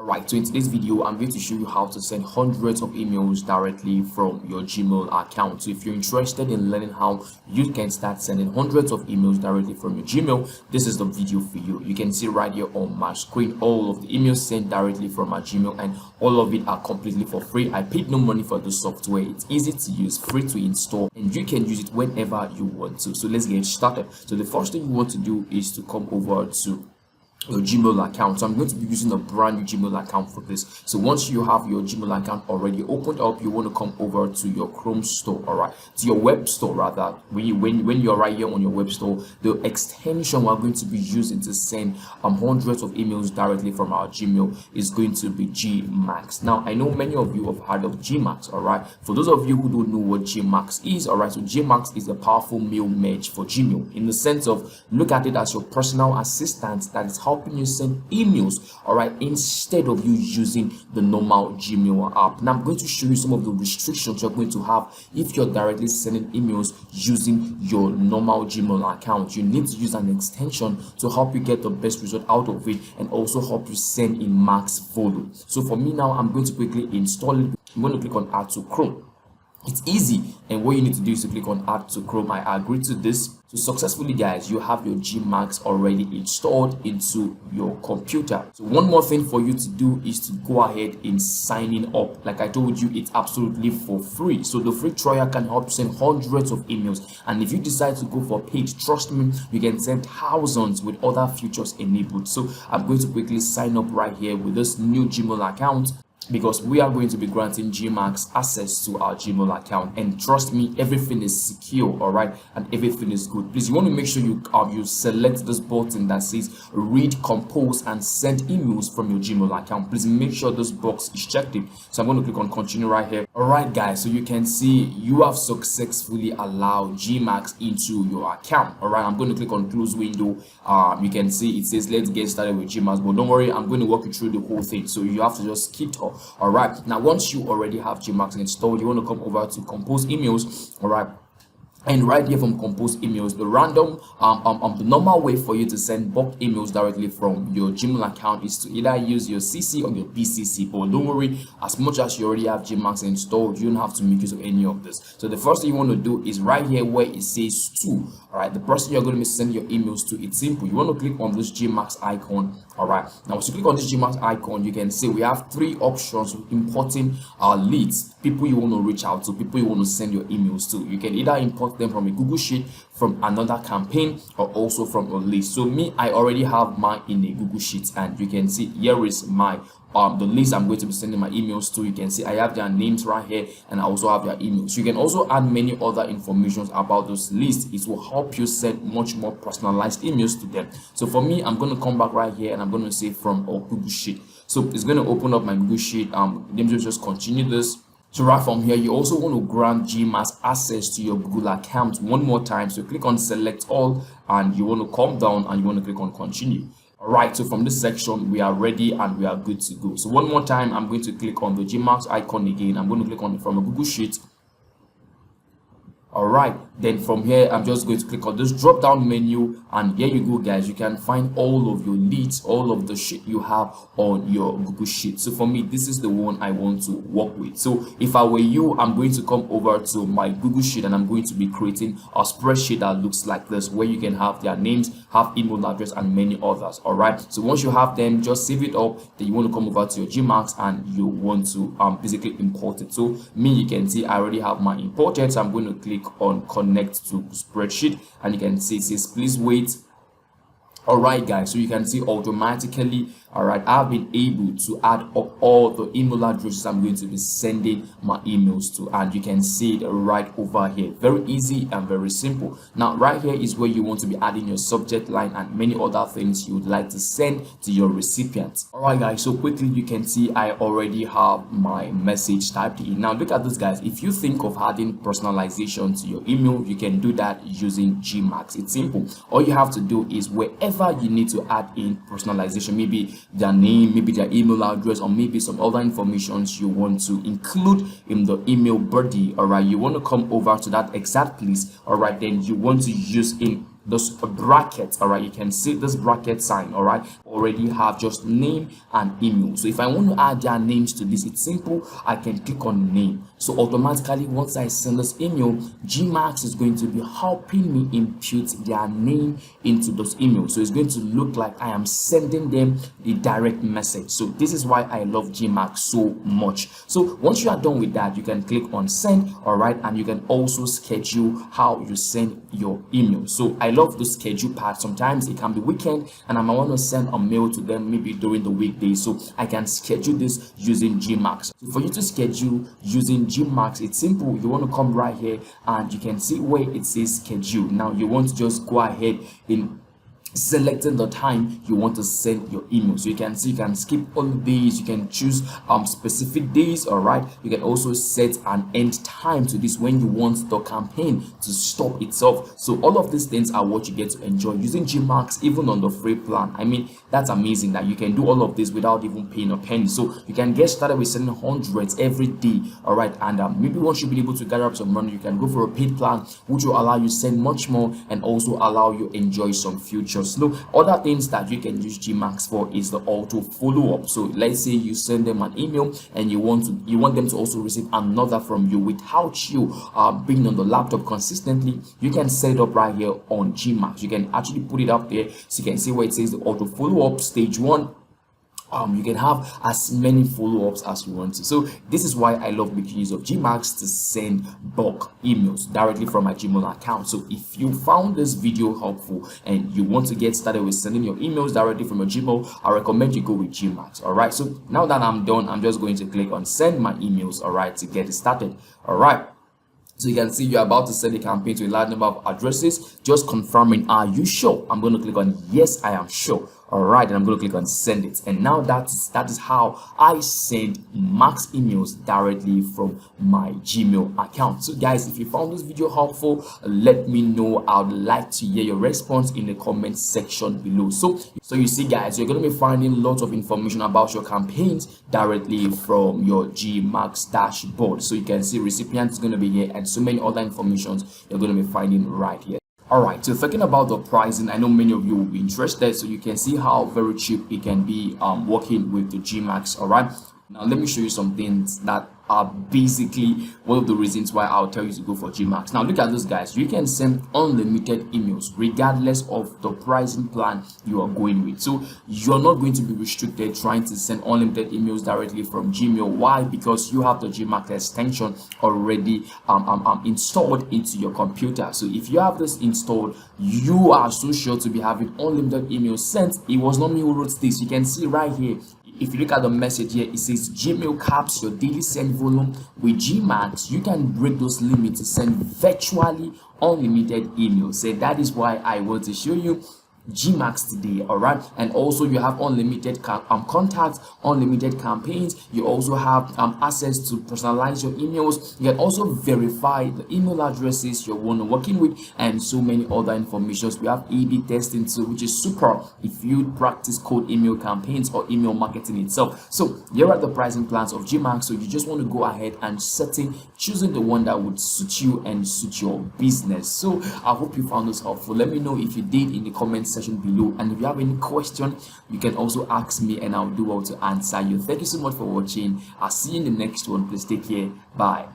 Alright, so in today's video, I'm going to show you how to send hundreds of emails directly from your Gmail account. So if you're interested in learning how you can start sending hundreds of emails directly from your Gmail, this is the video for you. You can see right here on my screen all of the emails sent directly from my Gmail, and all of it are completely for free. I paid no money for the software. It's easy to use, free to install, and you can use it whenever you want to. So let's get started. So the first thing you want to do is to come over to your Gmail account. So I'm going to be using a brand new Gmail account for this. So once you have your Gmail account already opened up, you want to come over to your Chrome store, all right, to your web store rather. When you're right here on your web store, the extension we're going to be using to send hundreds of emails directly from our Gmail is going to be GMass. Now I know many of you have heard of GMass, all right. For those of you who don't know what GMass is, all right, so GMass is a powerful mail merge for Gmail, in the sense of, look at it as your personal assistant that is helping you send emails, all right, instead of you using the normal Gmail app. Now I'm going to show you some of the restrictions you're going to have if you're directly sending emails using your normal Gmail account. You need to use an extension to help you get the best result out of it, and also help you send in max volume. So for me now, I'm going to quickly install it. I'm going to click on add to Chrome. It's easy, and what you need to do is to click on add to Chrome. I agree to this. So successfully, guys, you have your GMass already installed into your computer. So one more thing for you to do is to go ahead and signing up. Like I told you, it's absolutely for free. So the free trial can help you send hundreds of emails, and if you decide to go for paid, trust me, you can send thousands with other features enabled. So I'm going to quickly sign up right here with this new Gmail account, because we are going to be granting GMass access to our Gmail account, and trust me, everything is secure, all right, and everything is good. Please, you want to make sure you select this button that says read, compose, and send emails from your Gmail account. Please make sure this box is checked in. So I'm going to click on continue right here. All right, guys, so you can see you have successfully allowed GMass into your account. All right, I'm going to click on close window. You can see it says let's get started with GMass, but don't worry, I'm going to walk you through the whole thing, so you have to just keep talking. All right, now once you already have GMass installed, you want to come over to compose emails, all right, and right here from compose emails, the random the normal way for you to send bulk emails directly from your Gmail account is to either use your CC or your BCC. But don't worry, as much as you already have GMass installed, you don't have to make use of any of this. So the first thing you want to do is right here where it says to, all right, the person you're going to be sending your emails to, it's simple. You want to click on this GMass icon. All right, now once you click on this GMass icon, you can see we have three options importing our leads, people you want to reach out to, people you want to send your emails to. You can either import them from a Google Sheet, from another campaign, or also from a list. So me, I already have mine in a Google Sheet, and you can see here is my the list I'm going to be sending my emails to. You can see I have their names right here, and I also have their emails. You can also add many other informations about those lists. It will help you send much more personalized emails to them. So for me, I'm going to come back right here, and I'm going to say from a Google Sheet. So it's going to open up my Google Sheet. Let me just continue this. So right from here, you also want to grant GMass access to your Google account one more time. So click on select all, and you want to come down, and you want to click on continue. All right, so from this section, we are ready and we are good to go. So one more time, I'm going to click on the GMass icon again. I'm going to click on it from a Google Sheet. All right, then from here, I'm just going to click on this drop down menu, and here you go, guys. You can find all of your leads, all of the shit you have on your Google Sheet. So for me, this is the one I want to work with. So if I were you, I'm going to come over to my Google Sheet, and I'm going to be creating a spreadsheet that looks like this, where you can have their names, have email address, and many others. All right, so once you have them, just save it up. Then you want to come over to your GMass, and you want to basically import it. So me, you can see I already have my imported, so I'm going to click on connect to spreadsheet, and you can see it says please wait. All right, guys, so you can see automatically, all right, I've been able to add up all the email addresses I'm going to be sending my emails to, and you can see it right over here. Very easy and very simple. Now right here is where you want to be adding your subject line and many other things you would like to send to your recipient. All right, guys, so quickly you can see I already have my message typed in. Now look at this, guys. If you think of adding personalization to your email, you can do that using GMass. It's simple. All you have to do is wherever you need to add in personalization, maybe their name, maybe their email address, or maybe some other informations you want to include in the email body, all right, you want to come over to that exact place, all right, then you want to use in this bracket, all right, you can see this bracket sign, all right, already have just name and email. So if I want to add their names to this, it's simple. I can click on name. So automatically once I send this email, GMass is going to be helping me input their name into those emails. So it's going to look like I am sending them a direct message. So this is why I love GMass so much. So once you are done with that, you can click on send, all right, and you can also schedule how you send your email. So I love the schedule part. Sometimes it can be weekend and I might want to send a mail to them maybe during the weekday, so I can schedule this using GMass. So for you to schedule using GMass, it's simple. You want to come right here and you can see where it says schedule. Now you want to just go ahead in selecting the time you want to send your email. So you can see you can skip all the days, you can choose specific days, all right. You can also set an end time to this when you want the campaign to stop itself. So all of these things are what you get to enjoy using GMass, even on the free plan. I mean, that's amazing that you can do all of this without even paying a penny. So you can get started with sending hundreds every day, all right. And maybe once you've been able to gather up some money, you can go for a paid plan which will allow you send much more and also allow you enjoy some features. So other things that you can use GMass for is the auto follow-up. So let's say you send them an email and you want them to also receive another from you without you being on the laptop consistently. You can set it up right here on GMass. You can actually put it up there so you can see where it says the auto follow-up stage 1. You can have as many follow-ups as you want to. So this is why I love making use of GMass to send bulk emails directly from my Gmail account. So if you found this video helpful and you want to get started with sending your emails directly from your Gmail, I recommend you go with GMass. All right, so now that I'm done, I'm just going to click on send my emails, all right, to get it started. All right, so you can see you're about to send a campaign to a large number of addresses. Just confirming, are you sure? I'm going to click on yes, I am sure. All right, and I'm going to click on send it. And now that is how I send max emails directly from my Gmail account. So guys, if you found this video helpful, let me know. I'd like to hear your response in the comment section below. So you see guys, you're going to be finding lots of information about your campaigns directly from your GMass dashboard. So you can see recipient is going to be here and so many other informations you're going to be finding right here. All right, so talking about the pricing, I know many of you will be interested. So you can see how very cheap it can be working with the GMass. All right, now let me show you some things that are basically one of the reasons why I'll tell you to go for GMass. Now look at this guys, you can send unlimited emails regardless of the pricing plan you are going with. So you're not going to be restricted trying to send unlimited emails directly from Gmail. Why? Because you have the GMass extension already installed into your computer. So if you have this installed, you are so sure to be having unlimited emails sent. It was not me who wrote this. You can see right here, if you look at the message here, it says Gmail caps your daily send volume. With GMass, you can break those limits to send virtually unlimited emails. So that is why I want to show you GMass today. All right, and also you have unlimited contacts, unlimited campaigns. You also have access to personalize your emails. You can also verify the email addresses you're working with and so many other informations. We have A/B testing too, which is super if you practice cold email campaigns or email marketing itself. So here are the pricing plans of GMass. So you just want to go ahead and choosing the one that would suit you and suit your business. So I hope you found this helpful. Let me know if you did in the comments section below, and if you have any question you can also ask me and I'll do well to answer you. Thank you so much for watching. I'll see you in the next one. Please take care. Bye.